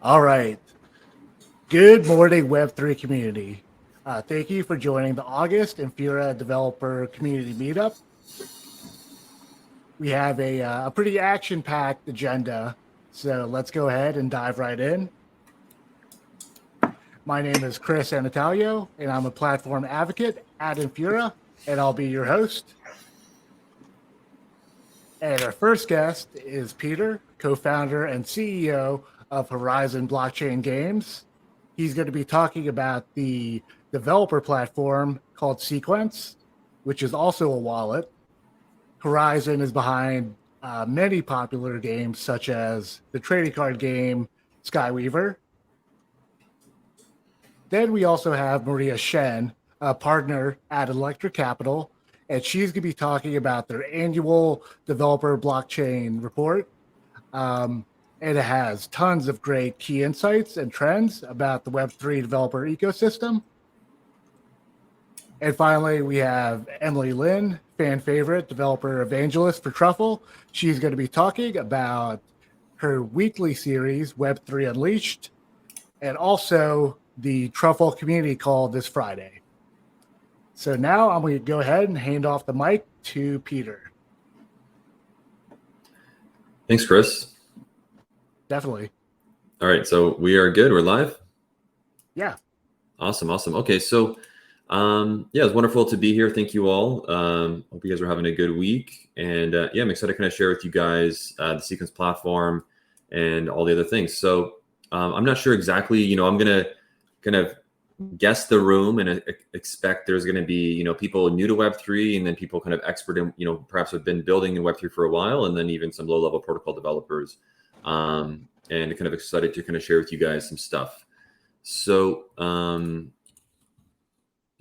All right. Good morning, Web3 community. Thank you for joining the August Infura Developer Community Meetup. We have a pretty action-packed agenda, so let's go ahead and dive right in. My name is Chris Anatalio, and I'm a platform advocate at Infura, and I'll be your host. And our first guest is Peter, co-founder and CEO of Horizon Blockchain Games. He's going to be talking about the developer platform called Sequence, which is also a wallet. Horizon is behind many popular games such as the trading card game Skyweaver. Then we also have Maria Shen, a partner at Electric Capital, and she's going to be talking about their annual developer blockchain report. And it has tons of great key insights and trends about the Web3 developer ecosystem. And finally, we have Emily Lin, fan favorite developer Evangelist for Truffle. She's going to be talking about her weekly series, Web3 Unleashed, and also the Truffle community call this Friday. So now I'm going to go ahead and hand off the mic to Peter. Thanks, Chris. Definitely. All right, so we are good. We're live? Yeah. Awesome. Okay, so yeah, it's wonderful to be here. Thank you all. Hope you guys are having a good week. And yeah, I'm excited to kind of share with you guys the Sequence platform and all the other things. So I'm not sure exactly, I'm going to kind of guess the room and expect there's going to be, people new to Web3 and then people kind of expert in, perhaps have been building in Web3 for a while, and then even some low-level protocol developers. And kind of excited to kind of share with you guys some stuff. So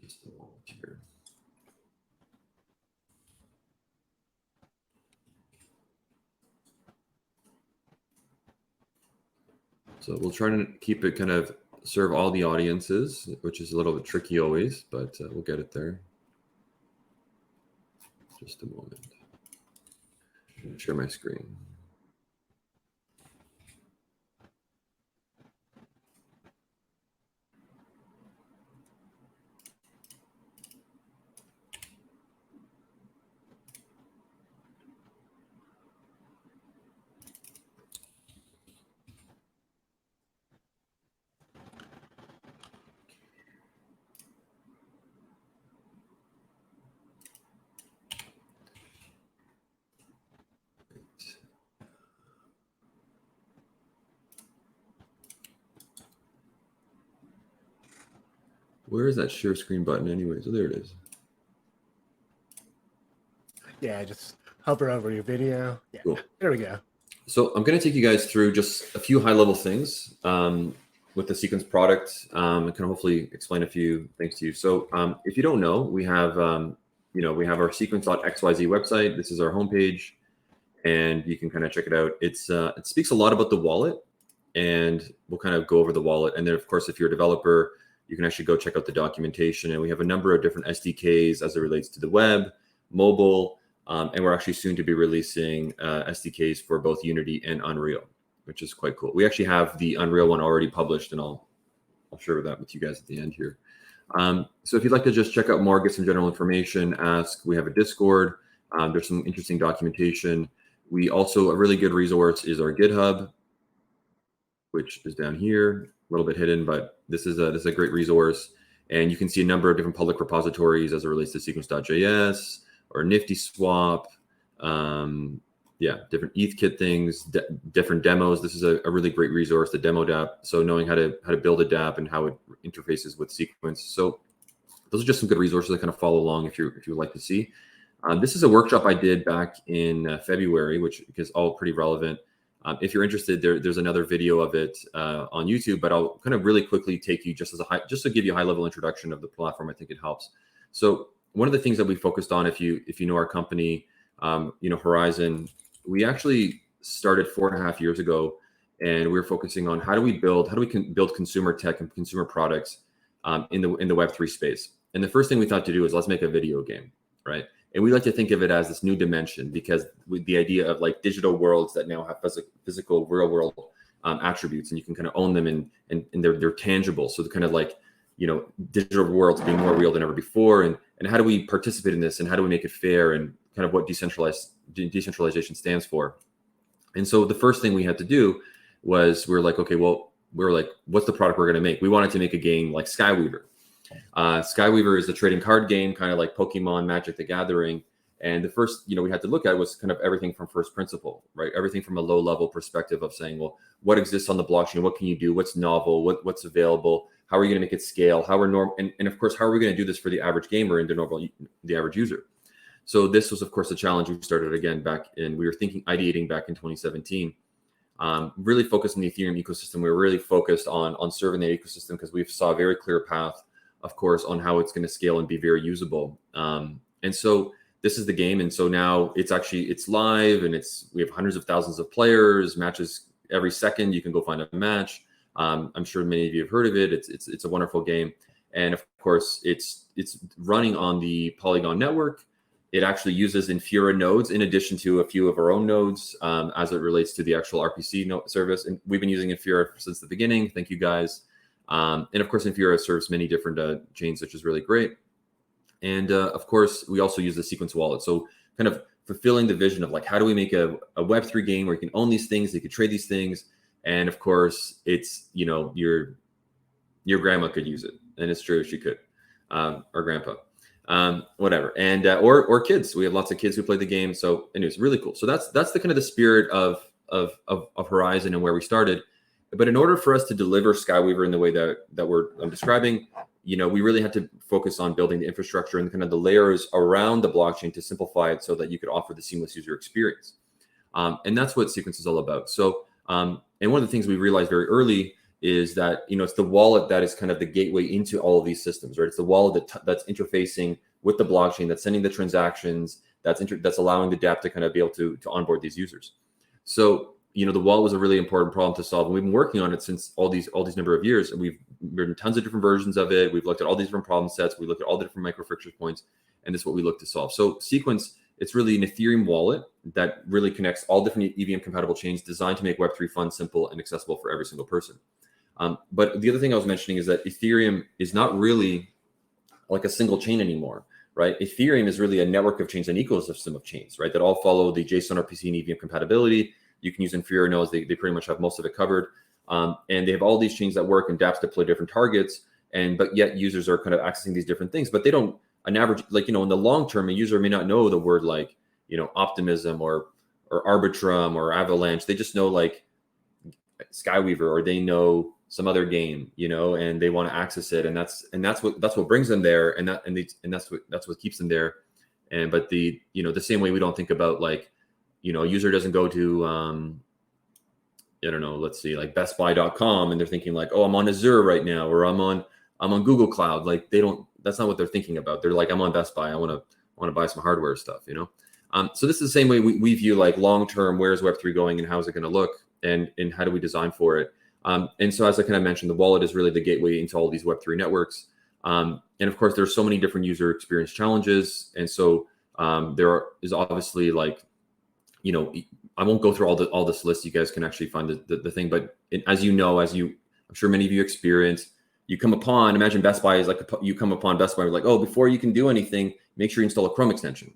just a moment here. So we'll try to keep it kind of serve all the audiences, which is a little bit tricky always, but we'll get it there. Just a moment. Share my screen. Where is that share screen button anyways? Oh, there it is. Yeah, just hover over your video. Yeah, cool. There we go. So I'm going to take you guys through just a few high-level things with the Sequence product and kind of hopefully explain a few things to you. So if you don't know, we have we have our sequence.xyz website. This is our homepage, and you can kind of check it out. It speaks a lot about the wallet, and we'll kind of go over the wallet. And then, of course, if you're a developer, you can actually go check out the documentation. And we have a number of different SDKs as it relates to the web, mobile, and we're actually soon to be releasing SDKs for both Unity and Unreal, which is quite cool. We actually have the Unreal one already published, and I'll share that with you guys at the end here. So if you'd like to just check out more, get some general information, ask. We have a Discord. There's some interesting documentation. We also, a really good resource is our GitHub, which is down here, a little bit hidden, but this is a great resource. And you can see a number of different public repositories as it relates to sequence.js or Nifty Swap, different ETH-Kit things, different demos. This is a really great resource, the demo dApp. So knowing how to build a dApp and how it interfaces with Sequence. So those are just some good resources to kind of follow along if you would like to see. This is a workshop I did back in February, which is all pretty relevant. If you're interested, there's another video of it on YouTube, but I'll kind of really quickly take you just to give you a high-level introduction of the platform. I think it helps. So one of the things that we focused on, if you know our company, Horizon, we actually started 4.5 years ago, and we were focusing on how do we build consumer tech and consumer products in the Web3 space. And the first thing we thought to do is let's make a video game, right? And we like to think of it as this new dimension, because with the idea of like digital worlds that now have physical real world attributes, and you can kind of own them, and they're tangible. So they're kind of like, digital worlds being more real than ever before. And how do we participate in this, and how do we make it fair, and kind of what decentralization stands for. And so the first thing we had to do was we're like, what's the product we're going to make? We wanted to make a game like Skyweaver. Skyweaver is a trading card game, kind of like Pokemon, Magic the Gathering. And the first, we had to look at was kind of everything from first principle, right? Everything from a low level perspective of saying, well, what exists on the blockchain? What can you do? What's novel? What's available? How are you going to make it scale? How are and of course, how are we going to do this for the average gamer and the average user? So this was, of course, a challenge we started again we were ideating back in 2017, really focused on the Ethereum ecosystem. We were really focused on serving the ecosystem because we saw a very clear path, of course, on how it's going to scale and be very usable. And so this is the game. And so now it's live, and we have hundreds of thousands of players, matches every second. You can go find a match. I'm sure many of you have heard of it. It's a wonderful game. And of course, it's running on the Polygon network. It actually uses Infura nodes in addition to a few of our own nodes as it relates to the actual RPC node service. And we've been using Infura since the beginning. Thank you, guys. And of course, Infura serves many different chains, which is really great. And of course, we also use the Sequence wallet. So kind of fulfilling the vision of like, how do we make a Web3 game where you can own these things, you can trade these things. And of course, it's, your grandma could use it. And it's true, she could, or grandpa. Whatever. And or kids. We have lots of kids who play the game. So anyways, really cool. So that's the kind of the spirit of Horizon and where we started. But in order for us to deliver Skyweaver in the way that I'm describing, we really had to focus on building the infrastructure and kind of the layers around the blockchain to simplify it so that you could offer the seamless user experience. And that's what Sequence is all about. So and one of the things we realized very early is that, it's the wallet that is kind of the gateway into all of these systems, right? It's the wallet that's interfacing with the blockchain, that's sending the transactions, that's allowing the dApp to kind of be able to onboard these users. So, the wallet was a really important problem to solve. And we've been working on it since all these number of years. And we've written tons of different versions of it. We've looked at all these different problem sets. We looked at all the different micro friction points. And this is what we look to solve. So Sequence, it's really an Ethereum wallet that really connects all different EVM compatible chains designed to make Web3 fun, simple, and accessible for every single person. But the other thing I was mentioning is that Ethereum is not really like a single chain anymore, right? Ethereum is really a network of chains, an ecosystem of chains, right? That all follow the JSON, RPC, and EVM compatibility. You can use Infura nodes. They pretty much have most of it covered. And they have all these chains that work and dApps deploy different targets. But yet users are kind of accessing these different things, but they don't, an average, like, in the long term, a user may not know the word like, Optimism or Arbitrum or Avalanche. They just know like Skyweaver, or they know some other game, and they want to access it. And that's what brings them there. And that's what keeps them there. But the same way we don't think about like, a user doesn't go to, I don't know, let's see, like bestbuy.com, and they're thinking like, oh, I'm on Azure right now, or I'm on Google Cloud. Like that's not what they're thinking about. They're like, I'm on Best Buy. I want to buy some hardware stuff, So this is the same way we view like long-term, where's Web3 going and how's it going to look, and how do we design for it? And so as I kind of mentioned, the wallet is really the gateway into all these Web3 networks. And of course, there's so many different user experience challenges. And so there is obviously like, I won't go through all this list. You guys can actually find the thing. But as I'm sure many of you experience, you come upon, imagine Best Buy is like, you come upon Best Buy, like, oh, before you can do anything, make sure you install a Chrome extension.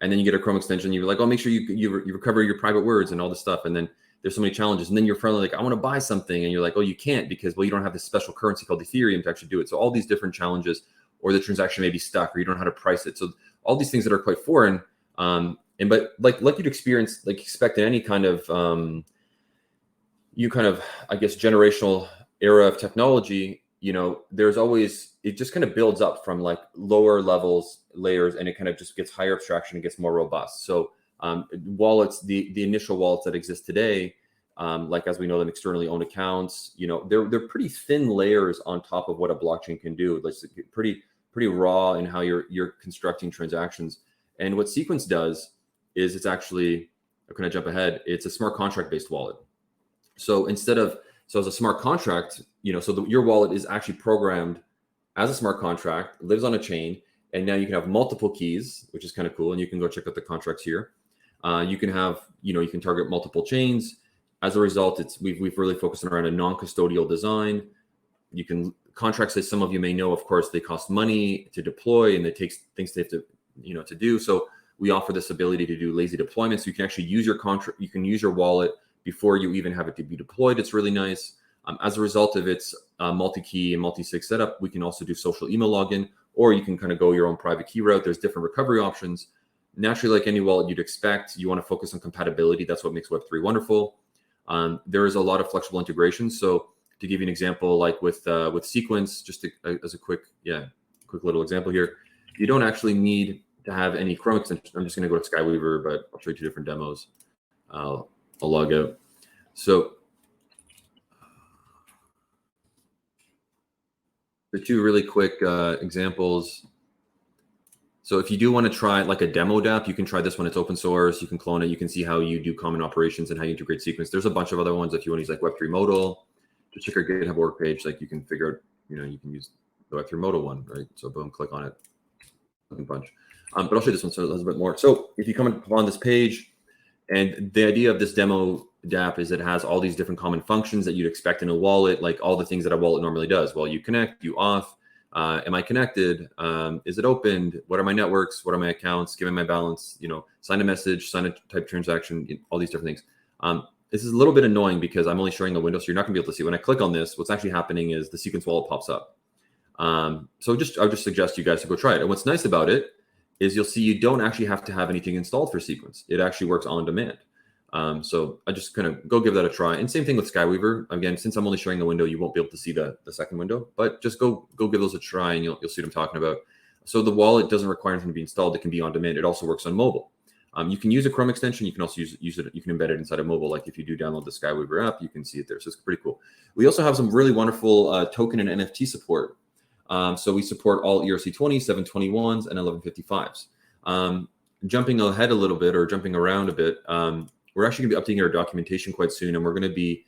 And then you get a Chrome extension. You're like, oh, make sure you recover your private words and all this stuff. And then there's so many challenges. And then you're finally like, I want to buy something. And you're like, oh, you can't because, well, you don't have this special currency called Ethereum to actually do it. So all these different challenges, or the transaction may be stuck, or you don't know how to price it. So all these things that are quite foreign. But like you'd experience, like expect in any kind of, I guess, generational era of technology, there's always, it just kind of builds up from like lower layers, and it kind of just gets higher abstraction and gets more robust. So wallets, the initial wallets that exist today, like as we know them, externally owned accounts, they're pretty thin layers on top of what a blockchain can do. It's pretty raw in how you're constructing transactions. And what Sequence does is it's actually, I'm going to jump ahead, it's a smart contract based wallet. So as a smart contract, your wallet is actually programmed as a smart contract, lives on a chain, and now you can have multiple keys, which is kind of cool. And you can go check out the contracts here. You can have, you can target multiple chains. As a result, we've really focused around a non-custodial design. You can contracts, as some of you may know, of course, they cost money to deploy, and it takes things they have to to do. So we offer this ability to do lazy deployment. So you can actually use your contract, you can use your wallet before you even have it to be deployed. It's really nice. As a result of its multi-key and multi-sig setup, we can also do social email login, or you can kind of go your own private key route. There's different recovery options. Naturally, like any wallet you'd expect, you want to focus on compatibility. That's what makes Web3 wonderful. There is a lot of flexible integration. So to give you an example, like with Sequence, just as a quick little example here, you don't actually need to have any Chrome extension. I'm just going to go to Skyweaver, but I'll show you two different demos. I'll log out. So the two really quick examples. So if you do want to try like a demo dApp, you can try this one. It's open source. You can clone it. You can see how you do common operations and how you integrate Sequence. There's a bunch of other ones if you want to use like Web3 modal. Just check our GitHub work page. Like you can figure out, you can use the Web3 modal one, right? So boom, click on it. Bunch. But I'll show you this one so a little bit more. So if you come upon this page, and the idea of this demo dApp is it has all these different common functions that you'd expect in a wallet, like all the things that a wallet normally does. Well, you connect, you auth, am I connected? Is it opened? What are my networks? What are my accounts? Give me my balance, sign a message, sign a type transaction, all these different things. This is a little bit annoying because I'm only showing a window, so you're not gonna be able to see. When I click on this, what's actually happening is the Sequence wallet pops up. So I would just suggest you guys to go try it. And what's nice about it is you'll see you don't actually have to have anything installed for Sequence. It actually works on demand. So I just kind of go give that a try. And same thing with Skyweaver. Again, since I'm only showing a window, you won't be able to see the second window, but just go give those a try and you'll see what I'm talking about. So the wallet doesn't require anything to be installed. It can be on demand. It also works on mobile. You can use a Chrome extension. You can also use it. You can embed it inside of mobile. Like if you do download the Skyweaver app, you can see it there. So it's pretty cool. We also have some really wonderful token and NFT support. So we support all ERC20, 721s, and 1155s. Jumping ahead a little bit or jumping around a bit, we're actually going to be updating our documentation quite soon, and we're going to be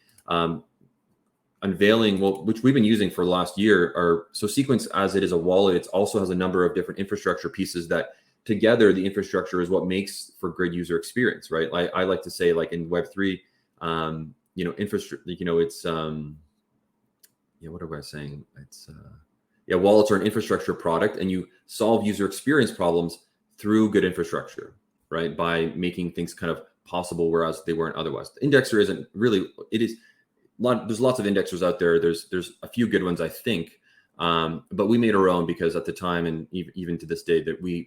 unveiling, which we've been using for the last year. So Sequence, as it is a wallet, it also has a number of different infrastructure pieces that together, the infrastructure is what makes for great user experience, right? I like to say, like in Web3, infrastructure, it's, what am I saying? It's, wallets are an infrastructure product, and you solve user experience problems through good infrastructure, right? By making things kind of possible, whereas they weren't otherwise. The indexer isn't really, there's lots of indexers out there. There's a few good ones, I think. But we made our own because at the time, and even to this day, that we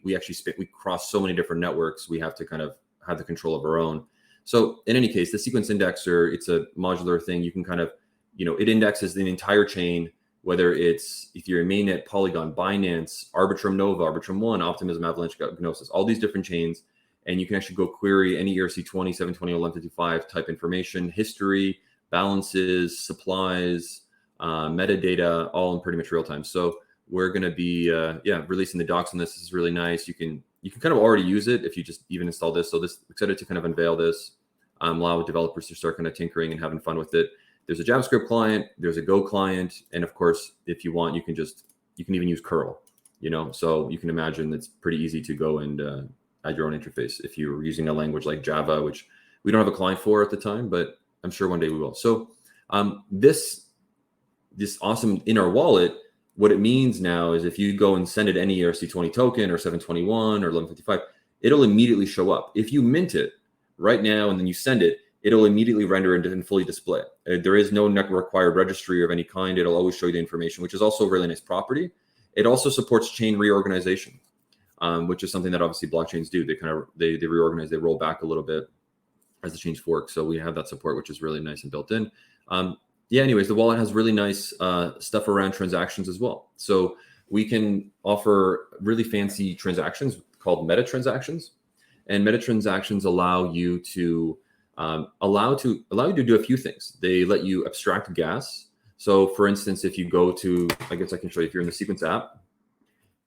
cross so many different networks, we have to kind of have the control of our own. So in any case, the Sequence indexer, it's a modular thing. You can kind of, it indexes the entire chain, whether it's Ethereum mainnet, Polygon, Binance, Arbitrum Nova, Arbitrum One, Optimism, Avalanche, Gnosis, all these different chains. And you can actually go query any ERC20, 720, 1155 type information, history, balances, supplies, metadata, all in pretty much real time. So we're going to be releasing the docs on this. This is really nice. You can kind of already use it if you just even install this. So excited to kind of unveil this, allow developers to start kind of tinkering and having fun with it. There's a JavaScript client, there's a Go client, and of course, if you want, you can even use curl. So you can imagine it's pretty easy to go and add your own interface if you're using a language like Java, which we don't have a client for at the time, but I'm sure one day we will. So this awesome in our wallet, what it means now is if you go and send it any ERC20 token or 721 or 1155, it'll immediately show up. If you mint it right now and then you send it, it'll immediately render and fully display. There is no required registry of any kind. It'll always show you the information, which is also a really nice property. It also supports chain reorganization, which is something that obviously blockchains do. They reorganize, they roll back a little bit as the chains fork. So we have that support, which is really nice and built in. Anyways, the wallet has really nice stuff around transactions as well. So we can offer really fancy transactions called meta transactions, and meta transactions allow you to do a few things. They let you abstract gas. So for instance, if you go to, I guess I can show you if you're in the Sequence app,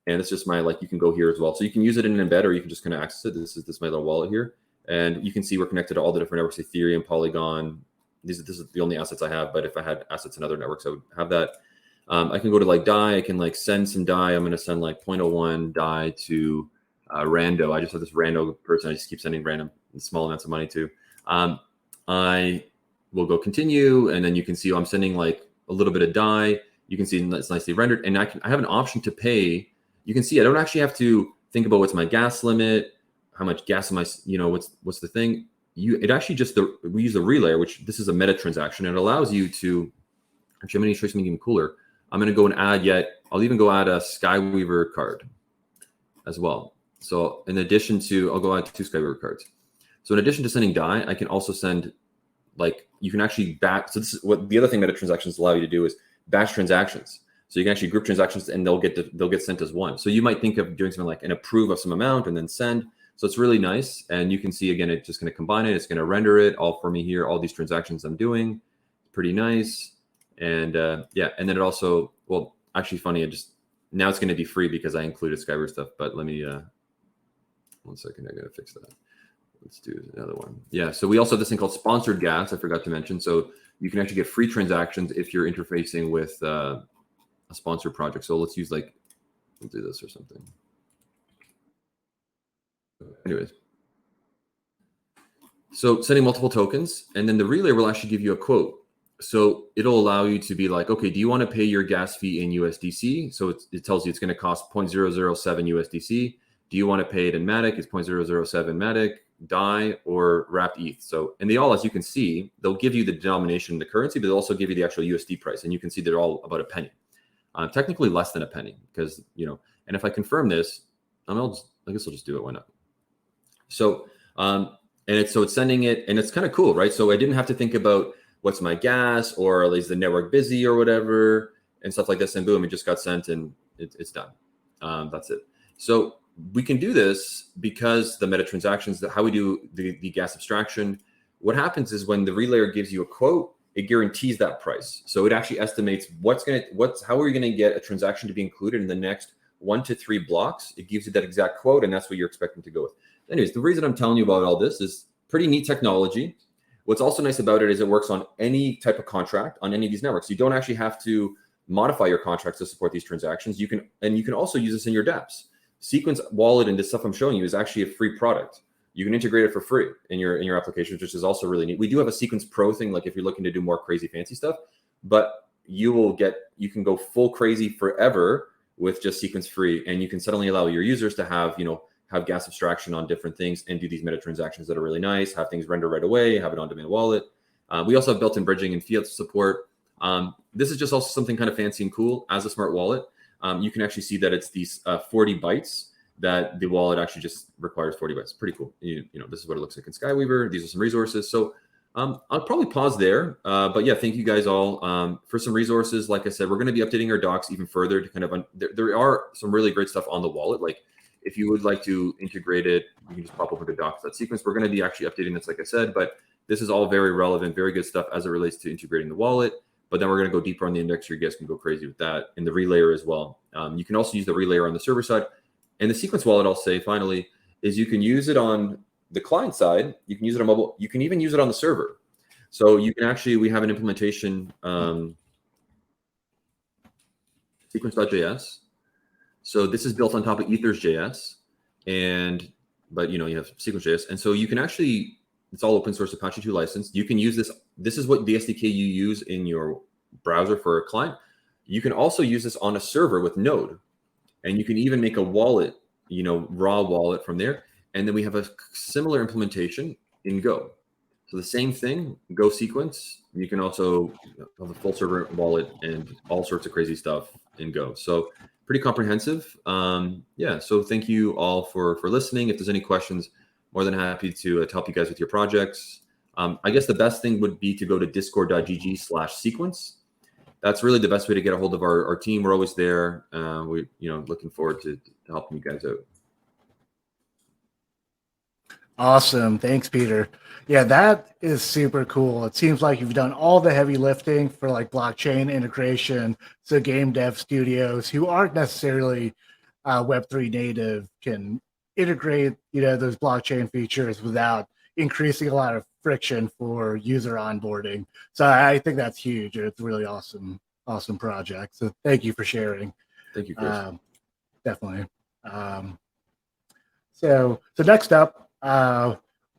and it's just you can go here as well. So you can use it in an embed, or you can just kind of access it. This is my little wallet here. And you can see we're connected to all the different networks, Ethereum, Polygon. This is the only assets I have, but if I had assets in other networks, I would have that. I can go to DAI. I can send some DAI. I'm going to send 0.01 DAI to Rando. I just have this Rando person I just keep sending random small amounts of money to. I we'll go continue, and then you can see I'm sending like a little bit of dye. You can see it's nicely rendered, and I have an option to pay. You can see I don't actually have to think about what's my gas limit, how much gas am I, what's the thing. It actually just we use the relayer, which this is a meta transaction, and it allows you to. Actually, I'm going to show you something even cooler. I'm going to go and I'll even go add a Skyweaver card as well. So in addition to, I'll go add 2 Skyweaver cards. So in addition to sending dye, I can also send, like, you can actually so this is what the other thing meta transactions allow you to do is batch transactions. So you can actually group transactions and they'll get sent as one. So you might think of doing something like an approve of some amount and then send. So it's really nice. And you can see, again, it's just going to combine it. It's going to render it all for me here, all these transactions I'm doing. Pretty nice. And yeah, and then it also, well, actually funny, now it's going to be free because I included Skyweaver stuff, but let me, 1 second, I got to fix that. Let's do another one. Yeah, so we also have this thing called sponsored gas, I forgot to mention. So you can actually get free transactions if you're interfacing with a sponsored project. So let's use we'll do this or something. Anyways. So sending multiple tokens, and then the relay will actually give you a quote. So it'll allow you to be like, okay, do you want to pay your gas fee in USDC? So it tells you it's going to cost 0.007 USDC. Do you want to pay it in Matic? It's 0.007 Matic, DAI, or wrapped ETH. So, and they all, as you can see, they'll give you the denomination, the currency, but they'll also give you the actual USD price. And you can see they're all about a penny. Technically less than a penny because, and if I confirm this, I guess I'll just do it. Why not? So, it's sending it, and it's kind of cool, right? So I didn't have to think about what's my gas, or is the network busy or whatever, and stuff like this. And boom, it just got sent and it's done. That's it. So we can do this because the meta transactions, how we do the gas abstraction, what happens is when the relayer gives you a quote, it guarantees that price. So it actually estimates how are you going to get a transaction to be included in the next 1 to 3 blocks. It gives you that exact quote, and that's what you're expecting to go with. Anyways, the reason I'm telling you about all this is pretty neat technology. What's also nice about it is it works on any type of contract on any of these networks. You don't actually have to modify your contracts to support these transactions. You can also use this in your dApps. Sequence Wallet and this stuff I'm showing you is actually a free product. You can integrate it for free in your applications, which is also really neat. We do have a Sequence Pro thing, like if you're looking to do more crazy fancy stuff, but you can go full crazy forever with just Sequence Free, and you can suddenly allow your users to have gas abstraction on different things and do these meta transactions that are really nice, have things render right away, have it on-demand wallet. We also have built-in bridging and fiat support. This is just also something kind of fancy and cool as a smart wallet. You can actually see that it's these 40 bytes that the wallet actually just requires 40 bytes. Pretty cool. This is what it looks like in Skyweaver. These are some resources. So I'll probably pause there. But yeah, thank you guys all for some resources. Like I said, we're going to be updating our docs even further to kind of, there are some really great stuff on the wallet. Like if you would like to integrate it, you can just pop over to docs.sequence. We're going to be actually updating this, like I said, but this is all very relevant, very good stuff as it relates to integrating the wallet. But then we're going to go deeper on the index. You guys can go crazy with that, and the relayer as well. You can also use the relayer on the server side. And the Sequence wallet, I'll say finally, is you can use it on the client side. You can use it on mobile. You can even use it on the server. So you can actually, we have an implementation, sequence.js. So this is built on top of Ethers.js, but you have Sequence.js. And so you can actually, it's all open source Apache 2 license. You can use this. This is what the SDK you use in your browser for a client. You can also use this on a server with Node. And you can even make a wallet, raw wallet from there. And then we have a similar implementation in Go. So the same thing, Go Sequence. You can also have a full server wallet and all sorts of crazy stuff in Go. So pretty comprehensive. Yeah, so thank you all for listening. If there's any questions, more than happy to help you guys with your projects. I guess the best thing would be to go to discord.gg/sequence. That's really the best way to get a hold of our team. We're always there. We looking forward to helping you guys out. Awesome. Thanks, Peter. Yeah, that is super cool. It seems like you've done all the heavy lifting for like blockchain integration. So game dev studios who aren't necessarily Web3 native can integrate, those blockchain features without increasing a lot of friction for user onboarding. So I think that's huge. It's a really awesome project. So thank you for sharing. Thank you, Chris. Definitely. So next up, we're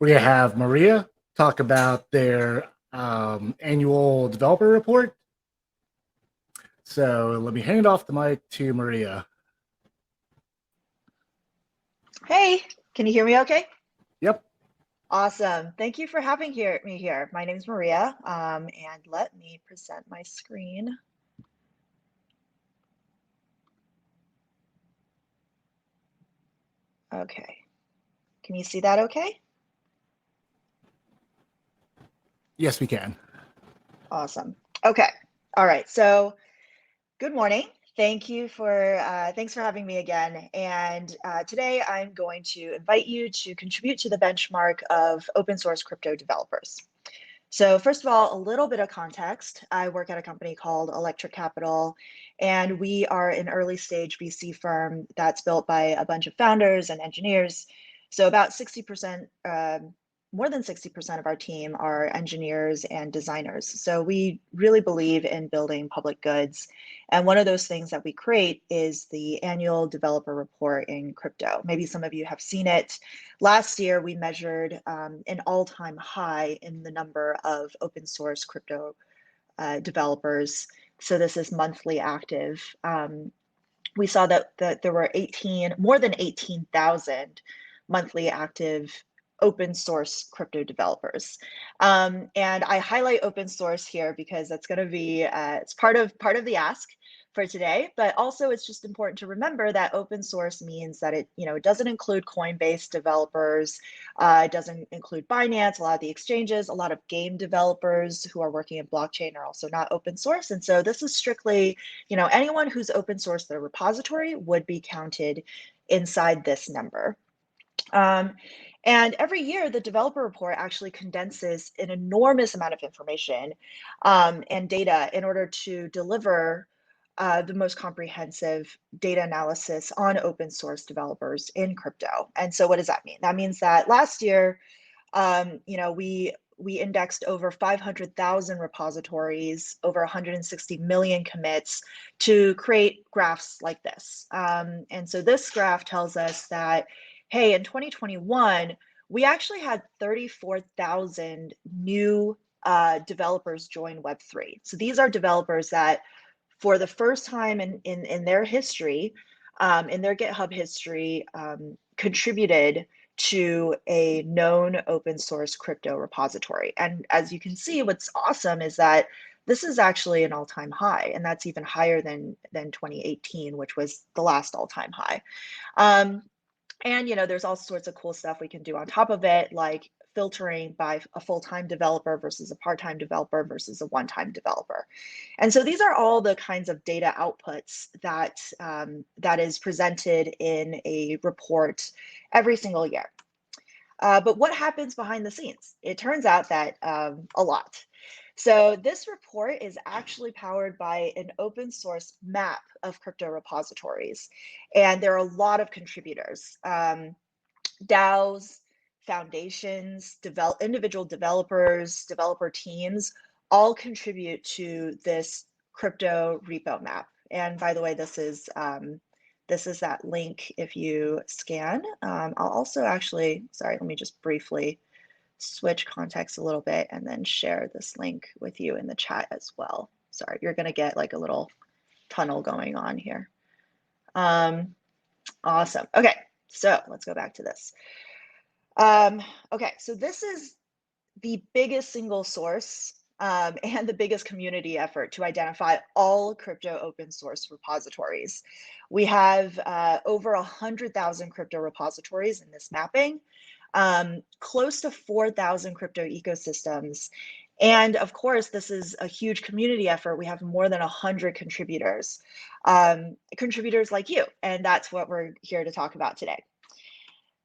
going to have Maria talk about their annual developer report. So let me hand off the mic to Maria. Hey, can you hear me okay? Yep. Awesome. Thank you for having me here. My name is Maria, and let me present my screen. Okay. Can you see that okay? Yes, we can. Awesome. Okay. All right. So good morning. Thanks for having me again. And today I'm going to invite you to contribute to the benchmark of open source crypto developers. So first of all, a little bit of context. I work at a company called Electric Capital, and we are an early stage VC firm that's built by a bunch of founders and engineers. So about 60%, more than 60% of our team are engineers and designers. So we really believe in building public goods. And one of those things that we create is the annual developer report in crypto. Maybe some of you have seen it. Last year, we measured an all-time high in the number of open source crypto developers. So this is monthly active. We saw that there were more than 18,000 monthly active open source crypto developers. And I highlight open source here because that's going to be it's part of the ask for today, but also it's just important to remember that open source means that it doesn't include Coinbase developers, it doesn't include Binance, a lot of the exchanges, a lot of game developers who are working in blockchain are also not open source. And so this is strictly, anyone who's open source their repository would be counted inside this number. And every year, the developer report actually condenses an enormous amount of information and data in order to deliver the most comprehensive data analysis on open source developers in crypto. And so what does that mean? That means that last year, we indexed over 500,000 repositories, over 160 million commits to create graphs like this. And so this graph tells us that, hey, in 2021, we actually had 34,000 new developers join Web3. So these are developers that, for the first time in their history, in their GitHub history, contributed to a known open source crypto repository. And as you can see, what's awesome is that this is actually an all-time high, and that's even higher than 2018, which was the last all-time high. And there's all sorts of cool stuff we can do on top of it, like filtering by a full-time developer versus a part-time developer versus a one-time developer. And so these are all the kinds of data outputs that is presented in a report every single year. But what happens behind the scenes? It turns out that a lot. So this report is actually powered by an open source map of crypto repositories. And there are a lot of contributors, DAOs, foundations, individual developers, developer teams, all contribute to this crypto repo map. And by the way, this is that link if you scan. I'll also actually, sorry, let me just briefly switch context a little bit and then share this link with you in the chat as well. Sorry, you're gonna get like a little tunnel going on here. Awesome, okay, so let's go back to this. Okay, so this is the biggest single source and the biggest community effort to identify all crypto open source repositories. We have over 100,000 crypto repositories in this mapping, close to 4,000 crypto ecosystems. And of course, this is a huge community effort. We have more than 100 contributors, contributors like you, and that's what we're here to talk about today.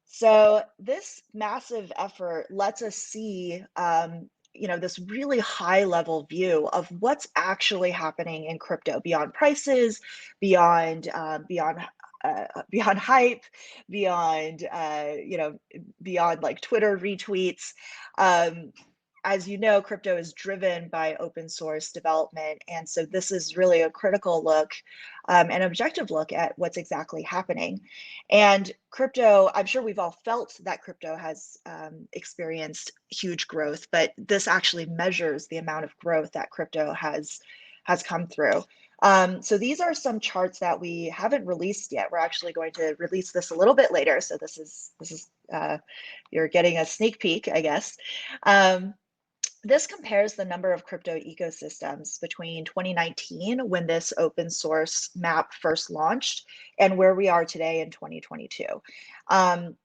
So this massive effort lets us see this really high level view of what's actually happening in crypto beyond prices, beyond hype, beyond beyond like Twitter retweets. as you know, crypto is driven by open source development. And so this is really a critical look, an objective look at what's exactly happening. And crypto, I'm sure we've all felt that crypto has experienced huge growth, but this actually measures the amount of growth that crypto has come through. So these are some charts that we haven't released yet. We're actually going to release this a little bit later. So this is you're getting a sneak peek, I guess. This compares the number of crypto ecosystems between 2019, when this open source map first launched, and where we are today in 2022. And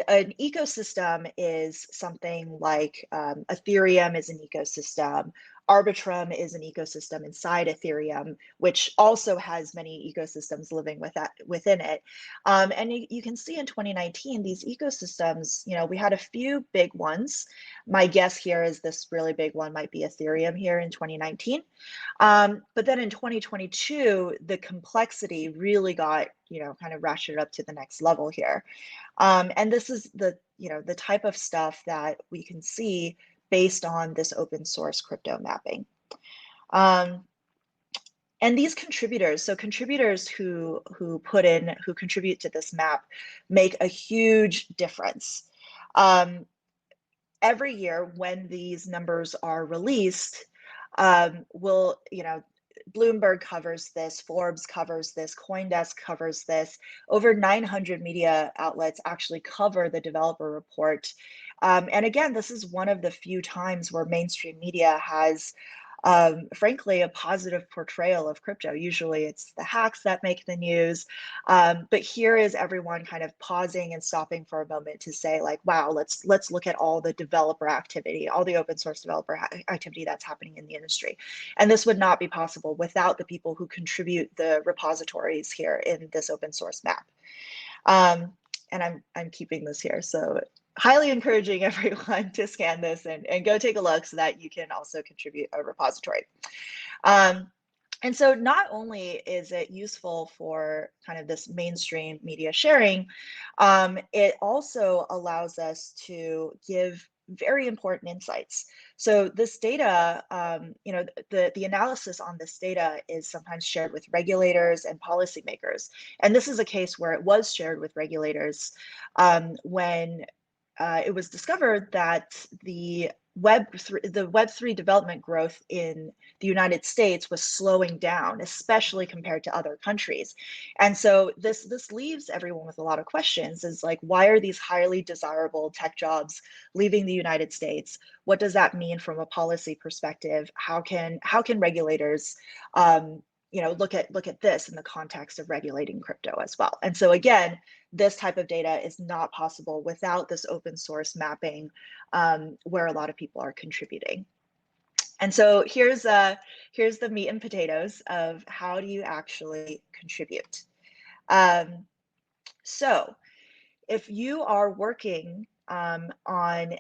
an ecosystem is something like Ethereum is an ecosystem. Arbitrum is an ecosystem inside Ethereum, which also has many ecosystems living within it. And you can see in 2019, these ecosystems, we had a few big ones. My guess here is this really big one might be Ethereum here in 2019. But then in 2022, the complexity really got, kind of ratcheted up to the next level here. And this is the type of stuff that we can see based on this open source crypto mapping. And these contributors, so contributors who contribute to this map, make a huge difference. Every year when these numbers are released, Bloomberg covers this, Forbes covers this, CoinDesk covers this. Over 900 media outlets actually cover the developer report. And again, this is one of the few times where mainstream media has, frankly, a positive portrayal of crypto. Usually it's the hacks that make the news. But here is everyone kind of pausing and stopping for a moment to say, like, wow, let's look at all the developer activity, all the open source developer activity that's happening in the industry. And this would not be possible without the people who contribute the repositories here in this open source map. And I'm keeping this here. So highly encouraging everyone to scan this and go take a look so that you can also contribute a repository. And so not only is it useful for kind of this mainstream media sharing, it also allows us to give very important insights. So this data, the analysis on this data is sometimes shared with regulators and policymakers. And this is a case where it was shared with regulators when it was discovered that the Web3 development growth in the United States was slowing down, especially compared to other countries. And so this leaves everyone with a lot of questions, is like, why are these highly desirable tech jobs leaving the United States? What does that mean from a policy perspective? How can regulators look at this in the context of regulating crypto as well? And so again, this type of data is not possible without this open source mapping, where a lot of people are contributing. And so here's the meat and potatoes of how do you actually contribute. So if you are working on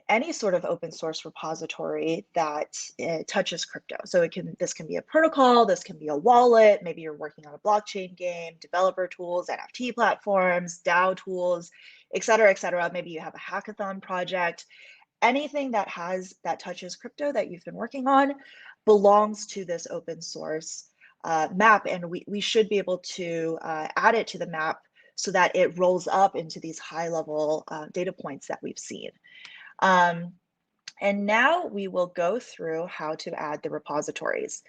any sort of open source repository that touches crypto. So this can be a protocol, this can be a wallet, maybe you're working on a blockchain game, developer tools, NFT platforms, DAO tools, et cetera, maybe you have a hackathon project. Anything that touches crypto that you've been working on belongs to this open source map, and we should be able to add it to the map so that it rolls up into these high-level data points that we've seen. And now we will go through how to add the repositories.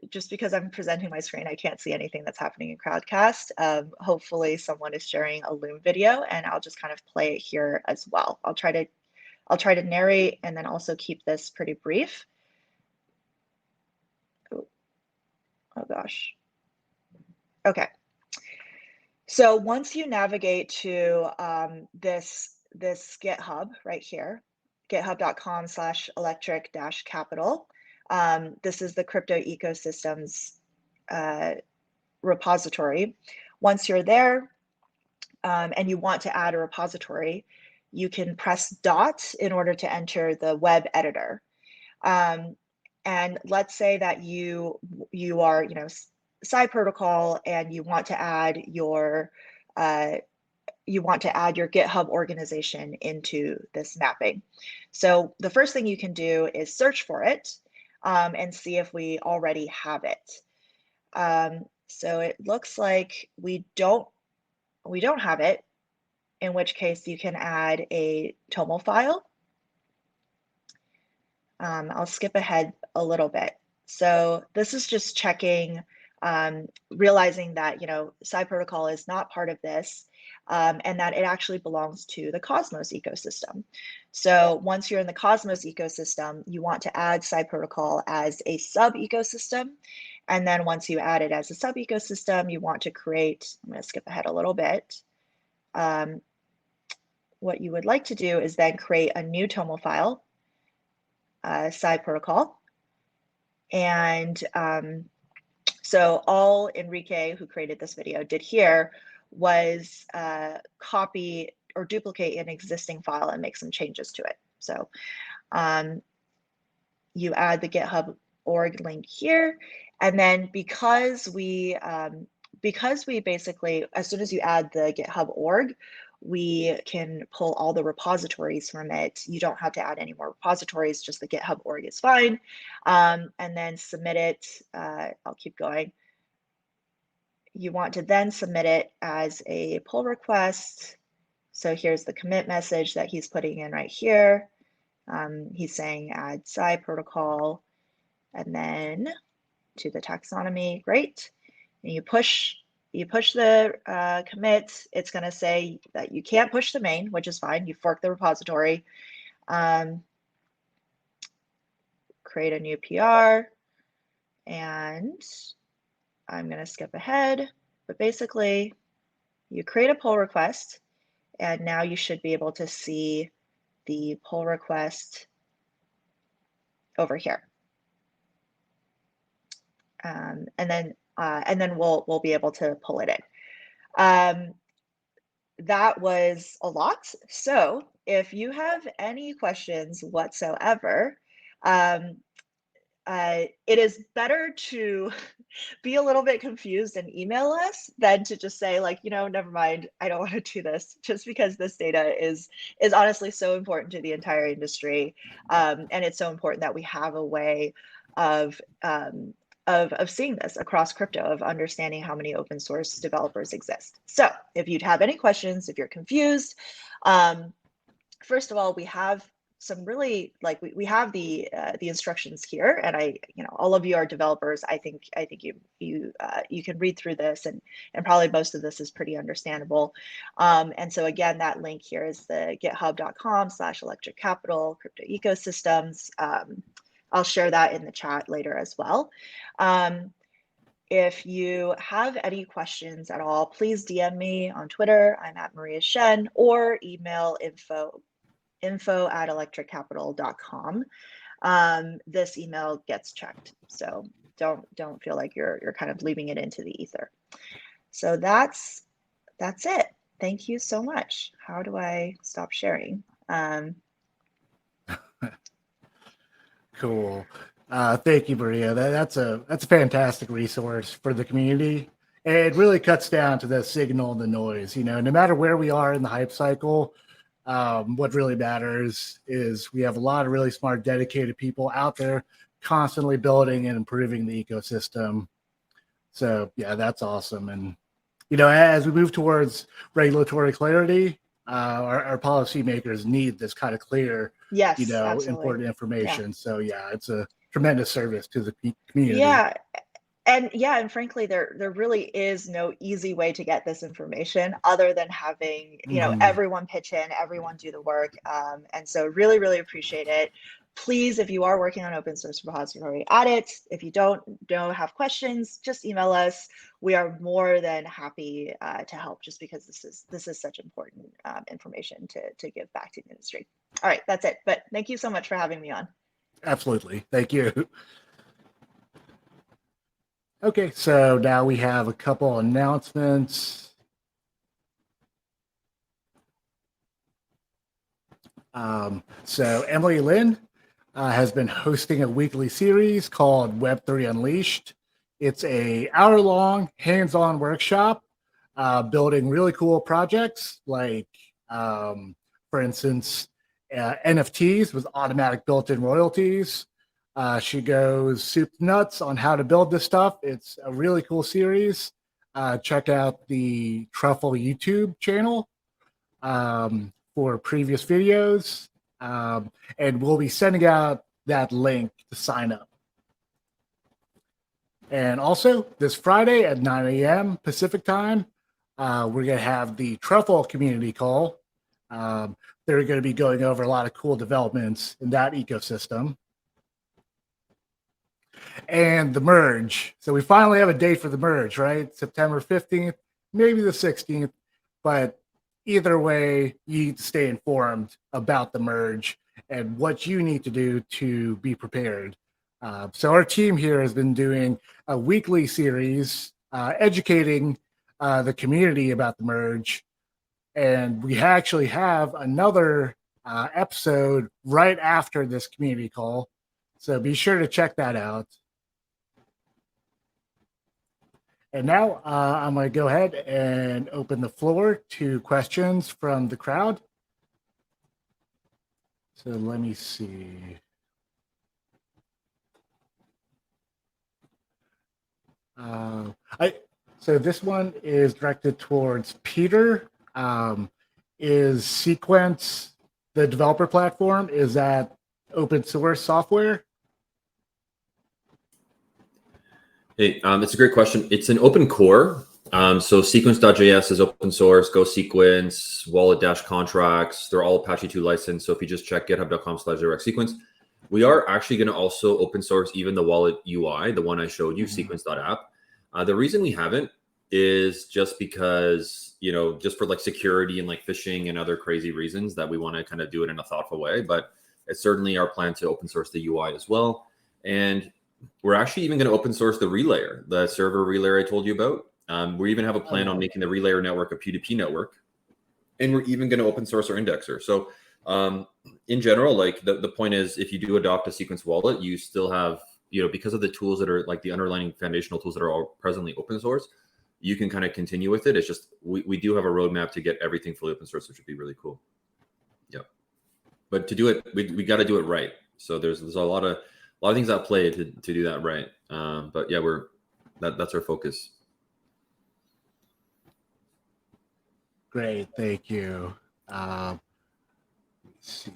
Just because I'm presenting my screen, I can't see anything that's happening in Crowdcast. Hopefully someone is sharing a Loom video, and I'll just kind of play it here as well. I'll try to narrate and then also keep this pretty brief. Oh gosh. Okay. So once you navigate to this GitHub right here, github.com/electric-capital, this is the crypto ecosystems repository. Once you're there and you want to add a repository, you can press dot in order to enter the web editor. And let's say that you are, Psi protocol, and you want to add your you want to add your GitHub organization into this mapping. So the first thing you can do is search for it and see if we already have it. So it looks like we don't have it, in which case you can add a TOML file. I'll skip ahead a little bit. So this is just checking, realizing that, Psi protocol is not part of this, and that it actually belongs to the Cosmos ecosystem. So once you're in the Cosmos ecosystem, you want to add Psi protocol as a sub ecosystem. And then once you add it as a sub ecosystem, you want to create, I'm going to skip ahead a little bit. What you would like to do is then create a new TOML file, Psi protocol. And so all Enrique, who created this video, did here was copy or duplicate an existing file and make some changes to it. So you add the GitHub org link here, and then because we basically, as soon as you add the GitHub org, we can pull all the repositories from it. You don't have to add any more repositories, just the GitHub org is fine. And then submit it. I'll keep going. You want to then submit it as a pull request. So here's the commit message that he's putting in right here. He's saying add Psi protocol, and then to the taxonomy. Great. And you push the commit. It's going to say that you can't push the main, which is fine. You fork the repository. Create a new PR, and I'm going to skip ahead. But basically, you create a pull request, and now you should be able to see the pull request over here. And then we'll be able to pull it in. That was a lot. So if you have any questions whatsoever, it is better to be a little bit confused and email us than to just say, like, never mind, I don't want to do this, just because this data is honestly so important to the entire industry. And it's so important that we have a way of seeing this across crypto, of understanding how many open source developers exist. So if you'd have any questions, if you're confused, first of all, we have some really, we have the instructions here, and all of you are developers. I think you can read through this, and probably most of this is pretty understandable. And so again, that link here is the github.com/electric capital crypto ecosystems. I'll share that in the chat later as well. If you have any questions at all, please DM me on Twitter. I'm at Maria Shen, or email info@electriccapital.com. This email gets checked, so don't feel like you're kind of leaving it into the ether. So that's it. Thank you so much. How do I stop sharing? Cool. Thank you, Maria. That's a fantastic resource for the community. And it really cuts down to the signal and the noise. No matter where we are in the hype cycle, what really matters is we have a lot of really smart, dedicated people out there constantly building and improving the ecosystem. So yeah, that's awesome. And as we move towards regulatory clarity, our policymakers need this kind of clear, absolutely, important information. Yeah. So yeah, it's a tremendous service to the community. Yeah. And frankly, there really is no easy way to get this information other than having, everyone pitch in, everyone do the work. And so really, really appreciate it. Please, if you are working on open source repository, add it. If you don't have questions, just email us. We are more than happy to help, just because this is such important information to give back to the industry. All right, that's it. But thank you so much for having me on. Absolutely. Thank you. Okay, so now we have a couple announcements. So Emily Lin has been hosting a weekly series called Web3 Unleashed. It's an hour-long hands-on workshop building really cool projects like, for instance, NFTs with automatic built-in royalties. She goes soup to nuts on how to build this stuff. It's a really cool series. Check out the Truffle YouTube channel for previous videos. And we'll be sending out that link to sign up. And also, this Friday at 9 a.m. Pacific time, we're going to have the Truffle community call. They're going to be going over a lot of cool developments in that ecosystem. And the merge. So we finally have a date for the merge, right? September 15th, maybe the 16th. But either way, you need to stay informed about the merge and what you need to do to be prepared. So our team here has been doing a weekly series educating the community about the merge. And we actually have another episode right after this community call. So be sure to check that out. And now I'm going to go ahead and open the floor to questions from the crowd. So let me see. So this one is directed towards Peter. Is Sequence the developer platform? Is that open source software? Hey, it's a great question. It's an open core. So sequence.js is open source, Go Sequence, wallet-contracts, they're all Apache 2 licensed. So if you just check github.com/directsequence, we are actually going to also open source even the wallet UI, the one I showed you, sequence.app. The reason we haven't is just because, you know, just for like security and like phishing and other crazy reasons that we want to kind of do it in a thoughtful way. But it's certainly our plan to open source the UI as well. And we're actually even going to open source the relayer, the server relayer I told you about. We even have a plan on making the relayer network a P2P network. And we're even going to open source our indexer. So in general, like the point is, if you do adopt a Sequence wallet, you still have, you know, because of the tools that are like the underlying foundational tools that are all presently open source, you can kind of continue with it. It's just, we do have a roadmap to get everything fully open source, which would be really cool. Yeah. But to do it, we got to do it right. So there's a lot of things at play to do that right. But yeah, that's our focus. Great, thank you. Let's see.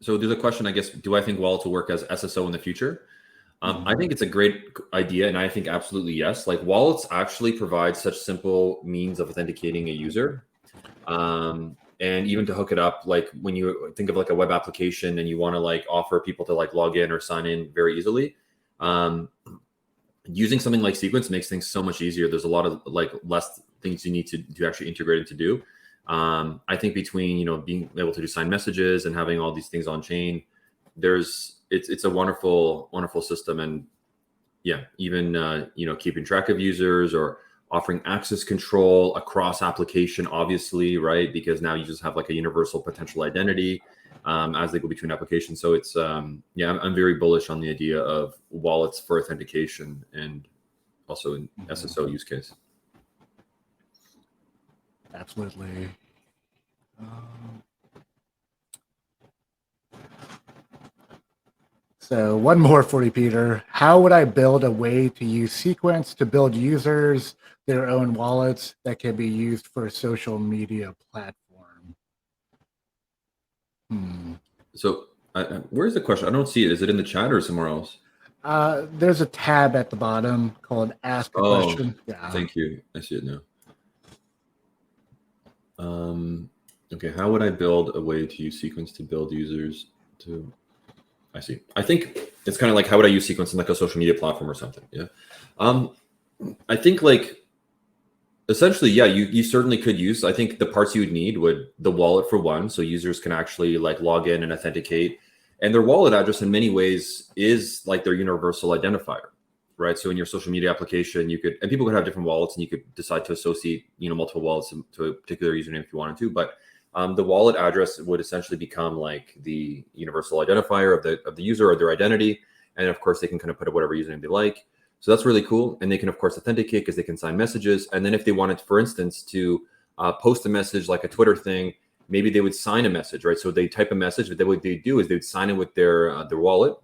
So there's a question, I guess, do I think wallets will work as SSO in the future? I think it's a great idea, and I think absolutely yes. Like wallets actually provide such simple means of authenticating a user. And even to hook it up, like when you think of like a web application and you want to like offer people to like log in or sign in very easily, using something like Sequence makes things so much easier. There's a lot of like less things you need to actually integrate and to do. I think between, you know, being able to do signed messages and having all these things on chain, it's a wonderful system. And yeah, even you know, keeping track of users or offering access control across application, obviously, right? Because now you just have like a universal potential identity as they go between applications. So it's yeah, I'm very bullish on the idea of wallets for authentication and also in SSO use case. Absolutely. So one more for you, Peter. How would I build a way to use Sequence to build users their own wallets that can be used for a social media platform? So where's the question? I don't see it. Is it in the chat or somewhere else? There's a tab at the bottom called Ask a Question. Yeah. Thank you. I see it now. Okay, how would I build a way to use Sequence to build users to... I see. I think it's kind of like, how would I use Sequence in like a social media platform or something? Yeah. I think like, essentially, yeah, you certainly could use, I think the parts you would need the wallet for one, so users can actually like log in and authenticate. And their wallet address in many ways is like their universal identifier, right? So in your social media application, you could, and people could have different wallets and you could decide to associate, you know, multiple wallets to a particular username if you wanted to, but the wallet address would essentially become like the universal identifier of the user or their identity. And of course they can kind of put whatever username they like. So that's really cool. And they can, of course, authenticate because they can sign messages. And then if they wanted, for instance, to post a message like a Twitter thing, maybe they would sign a message, right? So they type a message, but then what they do is they would sign it with their wallet.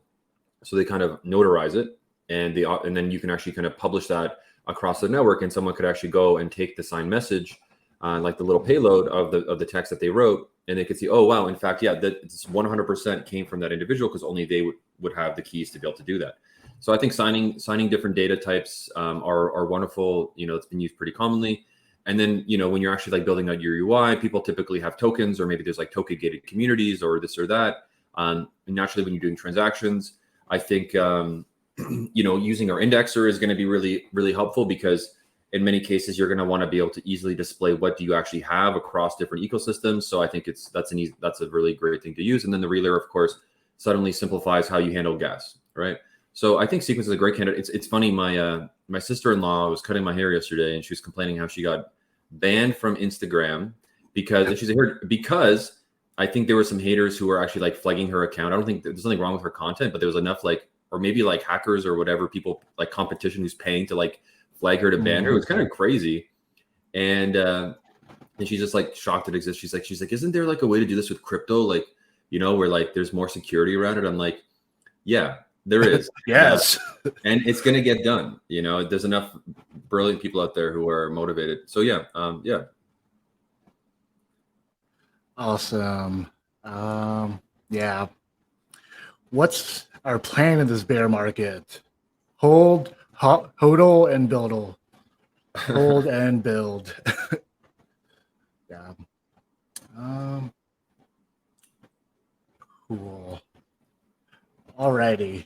So they kind of notarize it, and then you can actually kind of publish that across the network, and someone could actually go and take the signed message, like the little payload of the text that they wrote, and they could see, oh wow, in fact, yeah, that 100% came from that individual because only they would have the keys to be able to do that. So I think signing different data types are wonderful. It's been used pretty commonly. And then, when you're actually like building out your UI, people typically have tokens, or maybe there's like token gated communities or this or that. And naturally, when you're doing transactions, I think, using our indexer is going to be really, really helpful, because in many cases, you're going to want to be able to easily display what do you actually have across different ecosystems. So I think that's a really great thing to use. And then the relayer, of course, suddenly simplifies how you handle gas, right? So I think Sequence is a great candidate. It's funny, my sister-in-law was cutting my hair yesterday, and she was complaining how she got banned from Instagram because I think there were some haters who were actually like flagging her account. I don't think there's nothing wrong with her content, but there was enough or maybe like hackers or whatever, people like competition who's paying to like flag her to ban her. It was kind of crazy. And she's just like shocked it exists. She's like, isn't there like a way to do this with crypto? Like, where like there's more security around it. I'm like, yeah, there is. Yes. And it's going to get done. There's enough brilliant people out there who are motivated. So yeah. Awesome. Yeah. What's our plan in this bear market? Hold, hodl, and buildle. Hold and build. Yeah. Cool. Alrighty.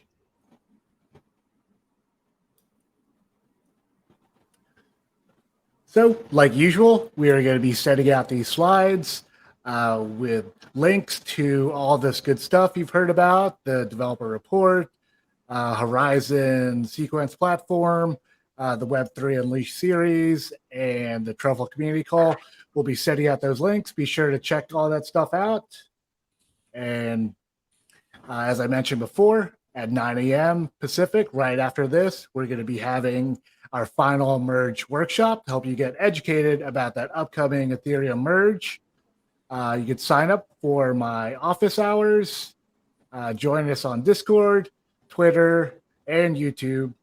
So, like usual, we are going to be setting out these slides with links to all this good stuff you've heard about, the developer report, Horizon Sequence platform, the Web3 Unleashed series, and the Truffle community call. We'll be setting out those links. Be sure to check all that stuff out. And as I mentioned before, at 9 a.m. Pacific, right after this, we're going to be having our final merge workshop to help you get educated about that upcoming Ethereum merge. You can sign up for my office hours, join us on Discord, Twitter, and YouTube.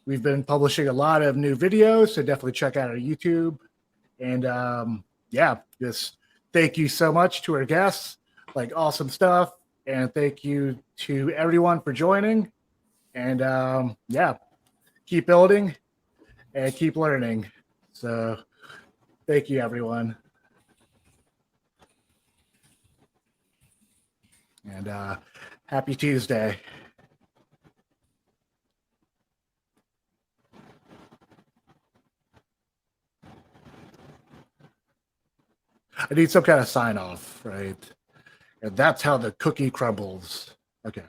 We've been publishing a lot of new videos, so definitely check out our YouTube. And just thank you so much to our guests, like awesome stuff. And thank you to everyone for joining. And keep building and keep learning. So thank you, everyone. And happy Tuesday. I need some kind of sign off, right? And that's how the cookie crumbles. Okay.